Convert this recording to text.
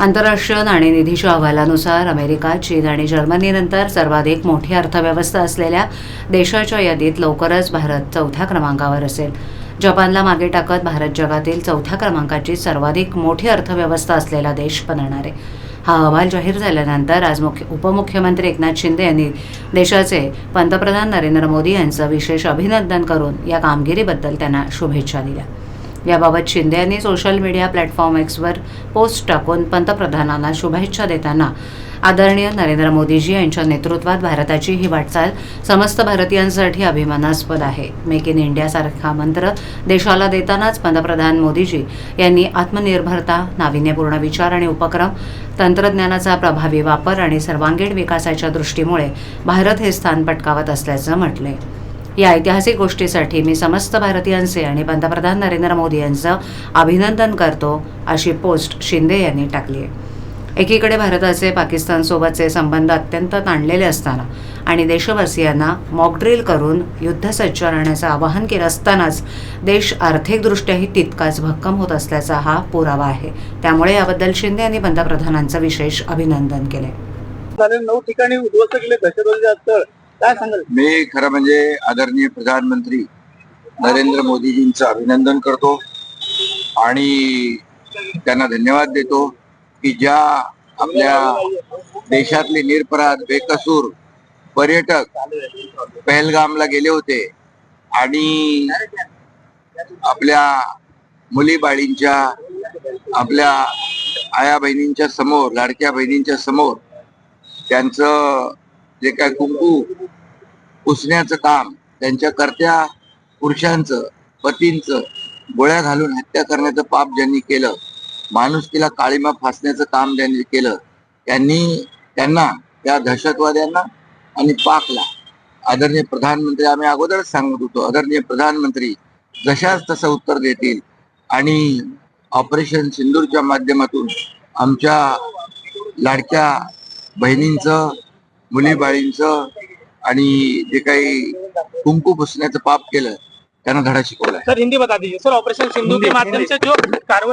आंतरराष्ट्रीय नाणेनिधीच्या अहवालानुसार अमेरिका, चीन आणि जर्मनीनंतर सर्वाधिक मोठी अर्थव्यवस्था असलेल्या देशाच्या यादीत लवकरच भारत चौथ्या क्रमांकावर असेल. जपानला मागे टाकत भारत जगातील चौथ्या क्रमांकाची सर्वाधिक मोठी अर्थव्यवस्था असलेला देश बनणार आहे. हा अहवाल जाहीर झाल्यानंतर आज उपमुख्यमंत्री एकनाथ शिंदे यांनी देशाचे पंतप्रधान नरेंद्र मोदी यांचं विशेष अभिनंदन करून या कामगिरीबद्दल त्यांना शुभेच्छा दिल्या. याबाबत शिंदे यांनी social media platform Xavier post टाकून पंतप्रधानांना शुभेच्छा देताना आदरणीय नरेंद्र मोदीजी यांच्या नेतृत्वात भारताची ही वाटचाल समस्त भारतीयांसाठी अभिमानास्पद आहे. मेक इन इंडियासारखा मंत्र देशाला देतानाच पंतप्रधान मोदीजी यांनी आत्मनिर्भरता, नाविन्यपूर्ण विचार आणि उपक्रम, तंत्रज्ञानाचा प्रभावी वापर आणि सर्वांगीण विकासाच्या दृष्टीमुळे भारत हे स्थान पटकावत असल्याचं म्हटलंय. या ऐतिहासिक गोष्टीसाठी मी समस्त भारतीयांचे आणि पंतप्रधान नरेंद्र मोदी यांचं अभिनंदन करतो, अशी पोस्ट शिंदे यांनी टाकली आहे. एकीकडे भारताचे पाकिस्तानसोबतचे संबंध अत्यंत ताणलेले असताना आणि देशवासियांना मॉकड्रिल करून युद्धसज्ज राहण्याचं आवाहन केलं असतानाच देश आर्थिकदृष्ट्याही तितकाच भक्कम होत असल्याचा हा पुरावा आहे. त्यामुळे याबद्दल शिंदे यांनी पंतप्रधानांचं विशेष अभिनंदन केले. 9 ठिकाणी उद्ध्वस्त केले दहशतवादी स्थळ, काय सांगाल? मी खरं म्हणजे आदरणीय प्रधानमंत्री नरेंद्र मोदीजींचं अभिनंदन करतो आणि त्यांना धन्यवाद देतो की ज्या आपल्या देशातले निरपराध बेकसूर पर्यटक पहलगामला गेले होते आणि आपल्या मुली बाळींच्या, आपल्या आया बहिणींच्या समोर, लाडक्या बहिणींच्या समोर त्यांचं जे काय कुंकू पुसण्याचं काम, त्यांच्या कर्त्या पुरुषांचं, पतींचं गोळ्या घालून हत्या करण्याचं पाप ज्यांनी केलं, माणुसकीला काळीमा फासण्याचं काम ज्यांनी केलं, त्यांना त्या दहशतवाद्यांना आणि पाकला आदरणीय प्रधानमंत्री, आम्ही अगोदरच सांगत होतो, आदरणीय प्रधानमंत्री जशाच तसं उत्तर देतील आणि ऑपरेशन सिंदूरच्या माध्यमातून आमच्या लाडक्या बहिणींचं, मुली बाळींचं आणि जे काही कुंकू पुसण्याचं पाप केलं त्यांना धडा शिकवला. सर हिंदी बता दीजिए सर. ऑपरेशन सिंधु के माध्यम से जो कार्रवाई